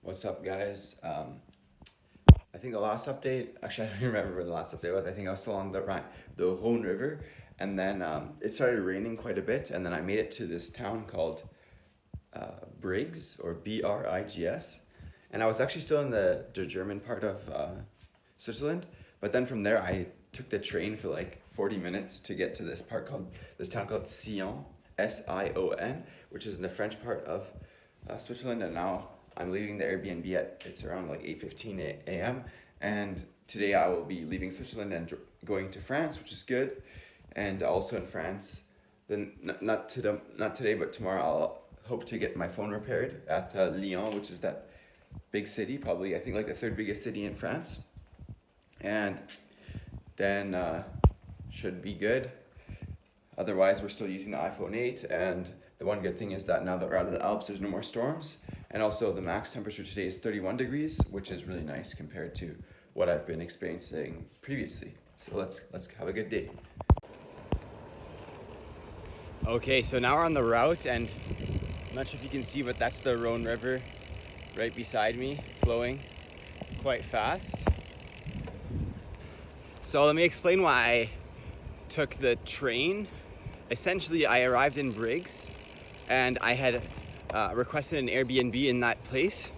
What's up, guys? I think the last update, actually, I don't even remember where the last update was. I think I was still on the Rhone River, and then it started raining quite a bit, and then I made it to this town called Briggs, or Brigs, and I was actually still in the German part of Switzerland, but then from there I took the train for like 40 minutes to get to this town called Sion, Sion, which is in the French part of Switzerland, and now I'm leaving the Airbnb it's around like 8:15 a.m. And today I will be leaving Switzerland and going to France, which is good. And also in France, then not today, but tomorrow I'll hope to get my phone repaired at Lyon, which is that big city, probably I think like the third biggest city in France. And then should be good. Otherwise, we're still using the iPhone 8, and the one good thing is that now that we're out of the Alps, there's no more storms. And also, the max temperature today is 31 degrees, which is really nice compared to what I've been experiencing previously. So let's have a good day. Okay, so now we're on the route, and I'm not sure if you can see, but that's the Rhone River right beside me, flowing quite fast. So let me explain why I took the train. Essentially, I arrived in Briggs, and I had requested an Airbnb in that place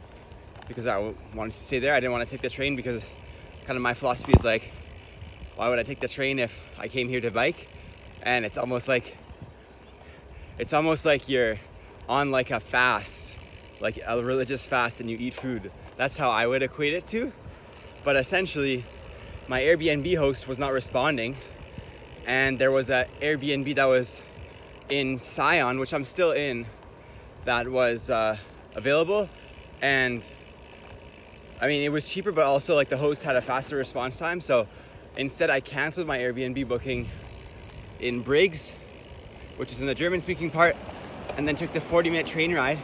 because I wanted to stay there. I didn't want to take the train because kind of my philosophy is like, why would I take the train if I came here to bike? And it's almost like you're on like a fast, like a religious fast, and you eat food. That's how I would equate it to. But essentially, my Airbnb host was not responding, and there was an Airbnb that was in Sion, which I'm still in, that was available. And I mean, it was cheaper, but also like the host had a faster response time. So instead I canceled my Airbnb booking in Briggs, which is in the German speaking part, and then took the 40-minute train ride,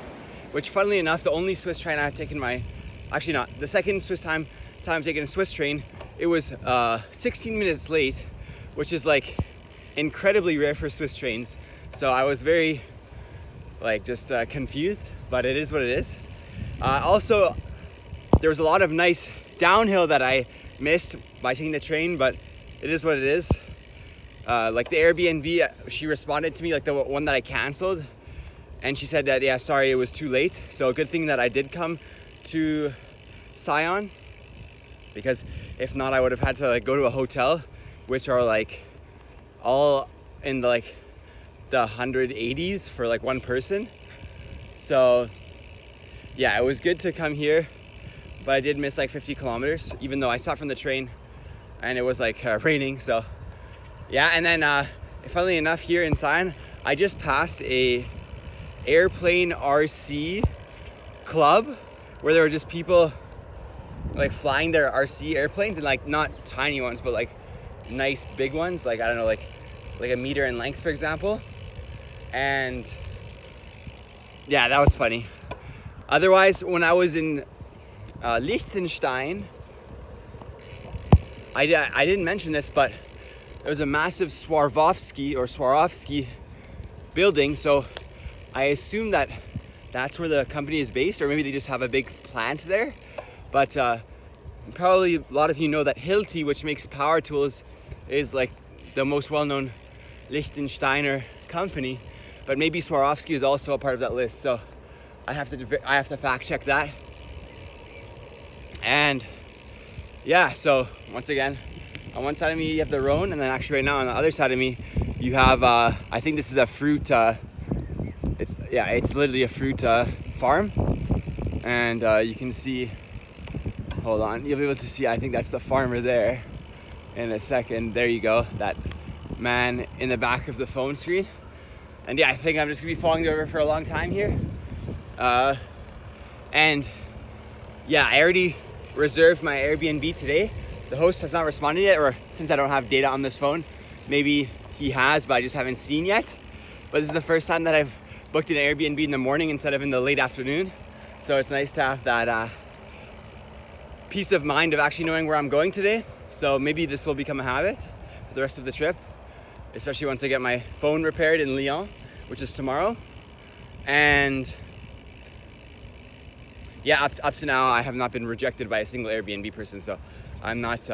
which funnily enough, the only Swiss train I've taken the second Swiss time I've taken a Swiss train, it was 16 minutes late, which is like incredibly rare for Swiss trains. So I was very just confused, but it is what it is. Also, there was a lot of nice downhill that I missed by taking the train, but it is what it is. Like the Airbnb, she responded to me, like the one that I canceled, and she said that, yeah, sorry, it was too late. So a good thing that I did come to Sion, because if not, I would have had to like go to a hotel, which are like all in the 180s for like one person. So yeah, it was good to come here, but I did miss like 50 kilometers, even though I saw from the train and it was like raining. So yeah, and then funnily enough, here in Sion, I just passed a airplane RC club where there were just people like flying their RC airplanes, and like not tiny ones, but like nice big ones, like I don't know, like a meter in length, for example. And yeah, that was funny. Otherwise, when I was in Liechtenstein, I didn't mention this, but there was a massive Swarovski building, so I assume that that's where the company is based, or maybe they just have a big plant there. But probably a lot of you know that Hilti, which makes power tools, is like the most well-known Liechtensteiner company, but maybe Swarovski is also a part of that list. So I have to fact check that. And yeah, so once again, on one side of me you have the Rhone, and then actually right now on the other side of me you have I think this is a fruit. It's literally a fruit farm, and you can see. Hold on, you'll be able to see. I think that's the farmer there. In a second, there you go. That man in the back of the phone screen. And yeah, I think I'm just gonna be following the river for a long time here. And yeah, I already reserved my Airbnb today. The host has not responded yet, or since I don't have data on this phone, maybe he has, but I just haven't seen yet. But this is the first time that I've booked an Airbnb in the morning instead of in the late afternoon. So it's nice to have that peace of mind of actually knowing where I'm going today. So maybe this will become a habit for the rest of the trip, especially once I get my phone repaired in Lyon, which is tomorrow. And yeah, up to now, I have not been rejected by a single Airbnb person, so I'm not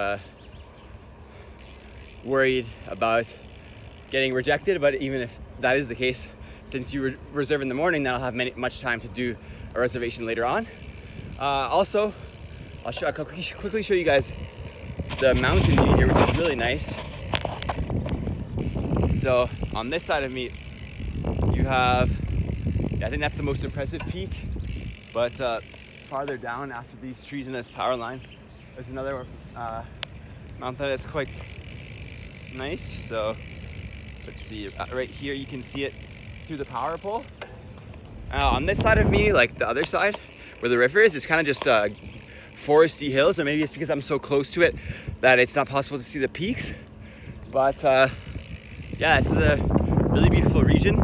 worried about getting rejected. But even if that is the case, since you reserve in the morning, then I'll have much time to do a reservation later on. Also, I'll quickly show you guys the mountain view here, which is really nice. So on this side of me, you have, I think that's the most impressive peak, but farther down after these trees and this power line, there's another mountain that's quite nice. So let's see, right here you can see it through the power pole. On this side of me, like the other side where the river is, it's kind of just foresty hills, or maybe it's because I'm so close to it that it's not possible to see the peaks. But yeah, this is a really beautiful region,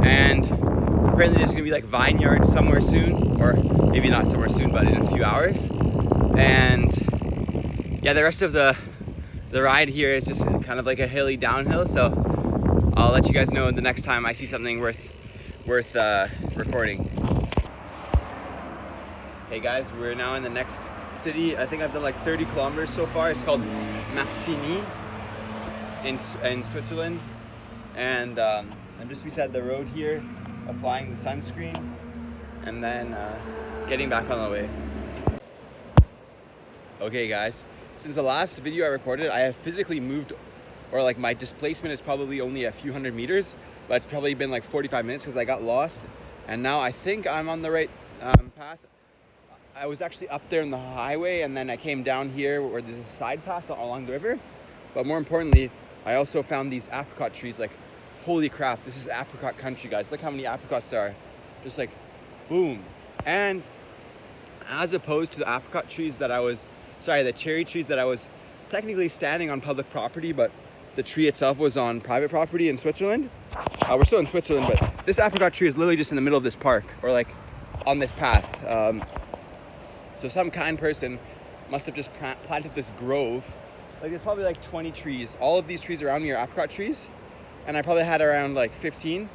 and apparently there's gonna be like vineyards somewhere soon, or maybe not somewhere soon, but in a few hours. And yeah, the rest of the ride here is just kind of like a hilly downhill, so I'll let you guys know the next time I see something worth recording. Hey guys, we're now in the next city. I think I've done like 30 kilometers so far. It's called Martigny in Switzerland, and I'm just beside the road here, applying the sunscreen, and then getting back on the way. Okay guys, since the last video I recorded, I have physically moved, or like my displacement is probably only a few hundred meters, but it's probably been like 45 minutes because I got lost, and now I think I'm on the right path. I was actually up there in the highway, and then I came down here where there's a side path along the river. But more importantly, I also found these apricot trees. Like, holy crap, this is apricot country, guys. Look how many apricots there are. Just like, boom. And as opposed to the apricot trees that the cherry trees that I was technically standing on public property, but the tree itself was on private property in Switzerland. We're still in Switzerland, but this apricot tree is literally just in the middle of this park, or like on this path. So some kind person must have just planted this grove. Like, there's probably like 20 trees. All of these trees around me are apricot trees, and I probably had around like 15.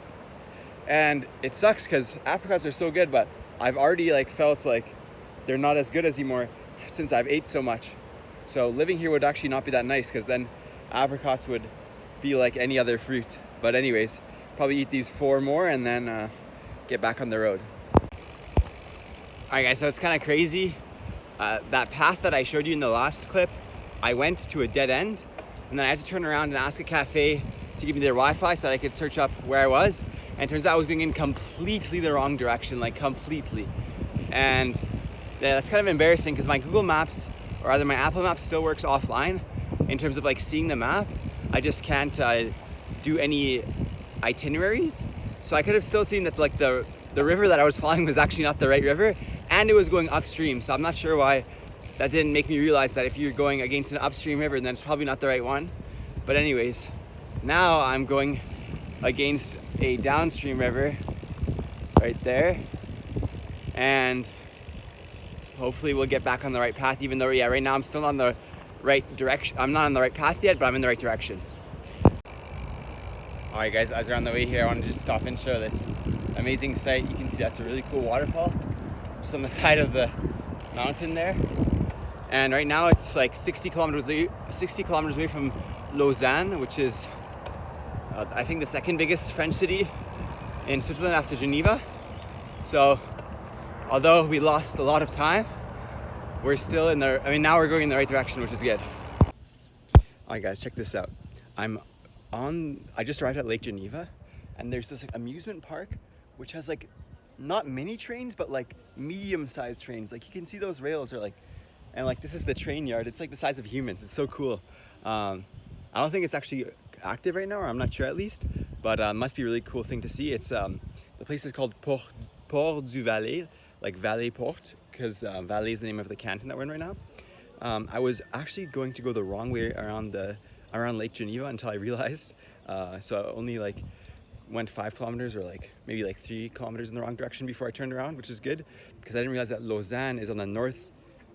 And it sucks because apricots are so good, but I've already like felt like they're not as good anymore since I've ate so much. So living here would actually not be that nice, because then apricots would be like any other fruit. But anyways, probably eat these 4 more and then get back on the road. Alright guys, so it's kind of crazy. That path that I showed you in the last clip, I went to a dead end, and then I had to turn around and ask a cafe to give me their Wi-Fi so that I could search up where I was. And it turns out I was going in completely the wrong direction, like completely. And yeah, that's kind of embarrassing because my Google Maps, or rather my Apple Maps, still works offline in terms of like seeing the map. I just can't do any itineraries. So I could have still seen that like the river that I was following was actually not the right river, and it was going upstream. So I'm not sure why that didn't make me realize that if you're going against an upstream river, then it's probably not the right one. But anyways, now I'm going against a downstream river right there, and hopefully we'll get back on the right path, even though, yeah, right now I'm still on the right direction. I'm not on the right path yet, but I'm in the right direction. All right guys, as we're on the way here, I wanted to just stop and show this amazing sight. You can see that's a really cool waterfall just on the side of the mountain there. And right now it's like 60 kilometers away from Lausanne, which is I think the second biggest French city in Switzerland after Geneva. So although we lost a lot of time, we're still now we're going in the right direction, which is good. All right guys, check this out. I just arrived at Lake Geneva, and there's this like amusement park which has like not mini trains, but like medium-sized trains. Like, you can see those rails are like, and like this is the train yard. It's like the size of humans. It's so cool. I don't think it's actually active right now, or I'm not sure at least, but must be a really cool thing to see. It's the place is called Port du Valais, like Valais Port, because Valais is the name of the canton that we're in right now. I was actually going to go the wrong way around Lake Geneva until I realized. So I only like went 5 kilometers, or like maybe like 3 kilometers in the wrong direction before I turned around, which is good because I didn't realize that Lausanne is on the north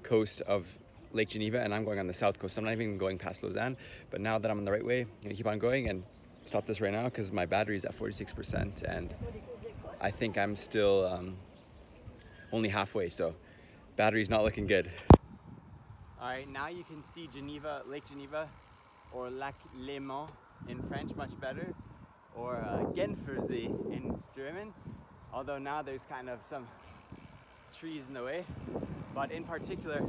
coast of Lake Geneva and I'm going on the south coast. So I'm not even going past Lausanne, but now that I'm on the right way, I'm gonna keep on going and stop this right now because my battery's at 46%, and I think I'm still only halfway, so battery's not looking good. All right, now you can see Geneva, Lake Geneva, or Lac Léman in French, much better, or Genfersee in German, although now there's kind of some trees in the way. But in particular,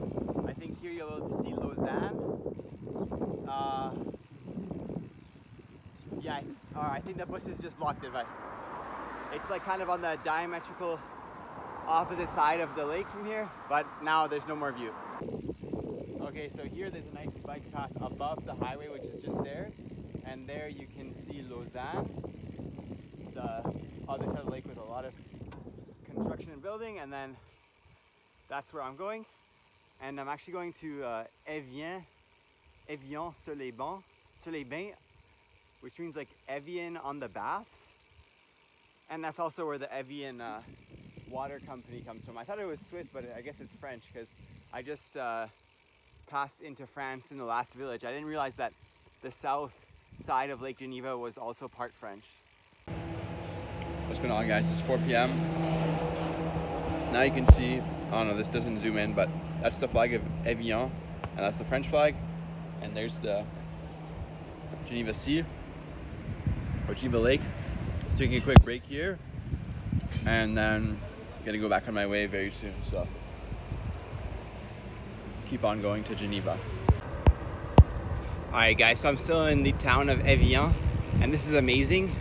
I think here you'll be able to see Lausanne. Yeah, I think the bushes just blocked it, but it's like kind of on the diametrical opposite side of the lake from here, but now there's no more view. Okay, so here there's a nice bike path above the highway, which is just there, and there you can see Lausanne, the other side of the lake with a lot of construction and building, and then that's where I'm going. And I'm actually going to Evian-sur-les-Bains, which means like Evian on the baths. And that's also where the Evian water company comes from. I thought it was Swiss, but I guess it's French, because I just passed into France in the last village. I didn't realize that the south side of Lake Geneva was also part French. What's going on, guys? It's 4 p.m. Now you can see, I don't know, this doesn't zoom in, but that's the flag of Evian, and that's the French flag. And there's the Geneva Sea, or Geneva Lake. Just taking a quick break here, and then gonna go back on my way very soon, so keep on going to Geneva. Alright guys, so I'm still in the town of Evian, and this is amazing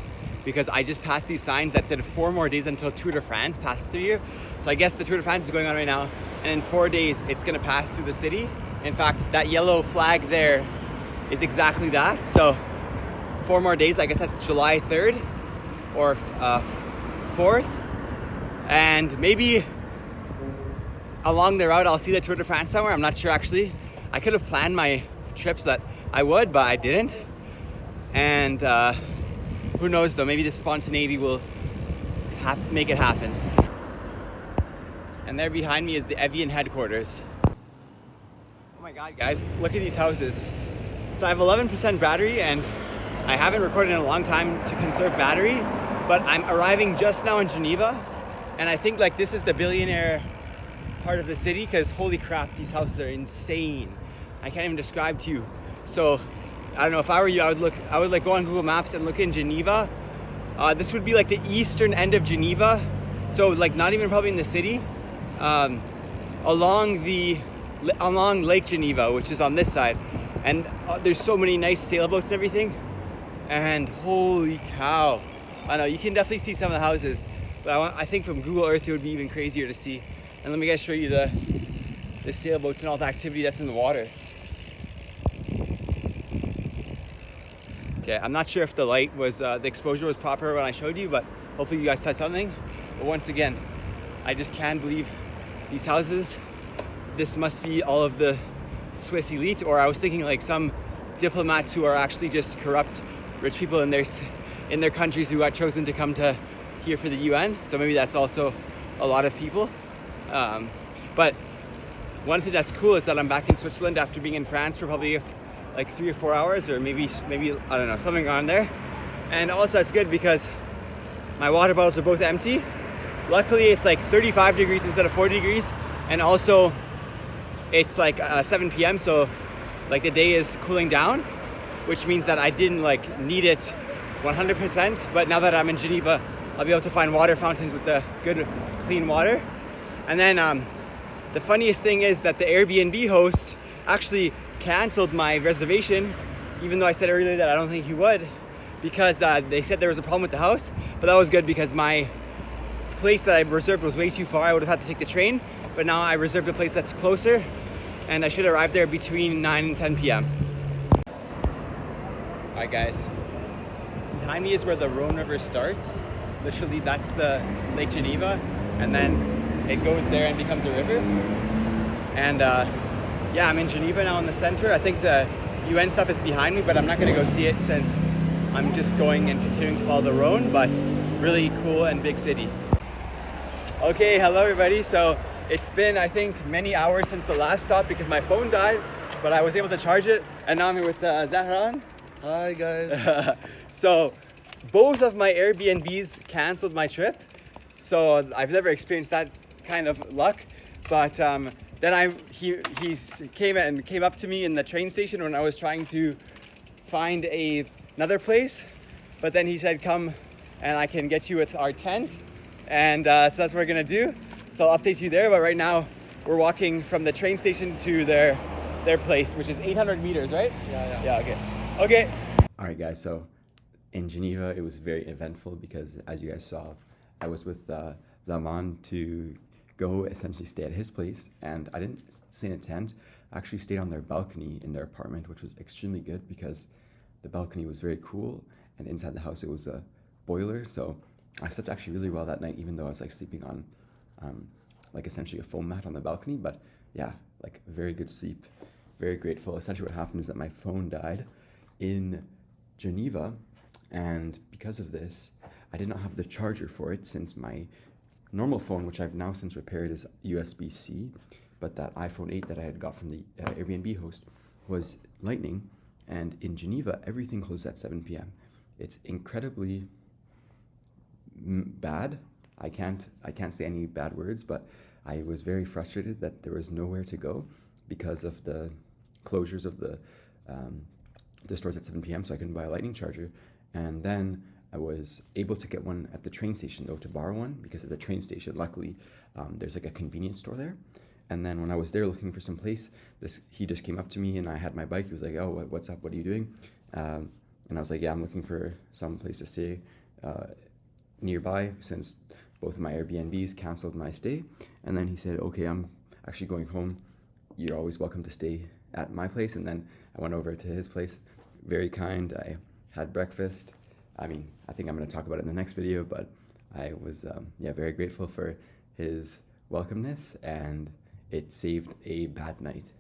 because I just passed these signs that said 4 more days until Tour de France passes through here. So I guess the Tour de France is going on right now, and in 4 days it's gonna pass through the city. In fact, that yellow flag there is exactly that. So 4 more days, I guess that's July 3rd or 4th. And maybe along the route I'll see the Tour de France somewhere. I'm not sure actually. I could have planned my trip so that I would, but I didn't. And who knows though, maybe the spontaneity will make it happen. And there behind me is the Evian headquarters. Oh my God, guys, look at these houses. So I have 11% battery, and I haven't recorded in a long time to conserve battery, but I'm arriving just now in Geneva, and I think like this is the billionaire part of the city, because holy crap, these houses are insane. I can't even describe to you. So I don't know, if I were you, I would like go on Google Maps and look in Geneva. This would be like the eastern end of Geneva, so like not even probably in the city, along Lake Geneva, which is on this side. And there's so many nice sailboats and everything. And holy cow. I know, you can definitely see some of the houses, but I think from Google Earth it would be even crazier to see. And let me guys show you the sailboats and all the activity that's in the water. Okay, I'm not sure if the light was, the exposure was proper when I showed you, but hopefully you guys saw something. But once again, I just can't believe these houses. This must be all of the Swiss elite, or I was thinking like some diplomats who are actually just corrupt rich people in their countries who got chosen to come to here for the UN. So maybe that's also a lot of people. But one thing that's cool is that I'm back in Switzerland after being in France for probably like 3 or 4 hours, or maybe I don't know, something on there. And also it's good because my water bottles are both empty. Luckily it's like 35 degrees instead of 40 degrees, and also it's like 7 p.m. so like the day is cooling down, which means that I didn't like need it 100%. But now that I'm in Geneva, I'll be able to find water fountains with the good clean water. And then the funniest thing is that the Airbnb host actually canceled my reservation, even though I said earlier that I don't think he would, because they said there was a problem with the house. But that was good because my place that I reserved was way too far. I would have had to take the train, but now I reserved a place that's closer, and I should arrive there between 9 and 10 p.m. Alright guys, behind me is where the Rhone River starts. Literally that's the Lake Geneva, and then it goes there and becomes a river. And yeah, I'm in Geneva now in the center. I think the UN stuff is behind me, but I'm not gonna go see it since I'm just going and continuing to follow the Rhone, but really cool and big city. Okay, hello everybody. So it's been, I think, many hours since the last stop because my phone died, but I was able to charge it, and now I'm here with Zahran. Hi guys. So both of my Airbnbs canceled my trip, so I've never experienced that kind of luck. But then he came up to me in the train station when I was trying to find another place. But then he said, come and I can get you with our tent. And so that's what we're gonna do. So I'll update you there. But right now we're walking from the train station to their place, which is 800 meters, right? Yeah, okay. Okay. All right, guys, so in Geneva, it was very eventful because, as you guys saw, I was with Zaman to go essentially stay at his place, and I didn't stay in a tent. I actually stayed on their balcony in their apartment, which was extremely good because the balcony was very cool, and inside the house it was a boiler, so I slept actually really well that night, even though I was like sleeping on like essentially a foam mat on the balcony. But yeah, like very good sleep, very grateful. Essentially what happened is that my phone died in Geneva, and because of this I did not have the charger for it, since my normal phone, which I've now since repaired, is USB-C, but that iPhone 8 that I had got from the Airbnb host was Lightning, and in Geneva everything closes at 7 p.m. It's incredibly bad. I can't say any bad words, but I was very frustrated that there was nowhere to go because of the closures of the stores at 7 p.m. So I couldn't buy a Lightning charger. And then I was able to get one at the train station, though, to borrow one, because at the train station, luckily, there's like a convenience store there. And then when I was there looking for some place, he just came up to me, and I had my bike. He was like, "Oh, what's up? What are you doing?" And I was like, "Yeah, I'm looking for some place to stay nearby, since both of my Airbnbs canceled my stay." And then he said, "Okay, I'm actually going home. You're always welcome to stay at my place." And then I went over to his place. Very kind. I had breakfast. I mean, I think I'm going to talk about it in the next video, but I was very grateful for his welcomeness, and it saved a bad night.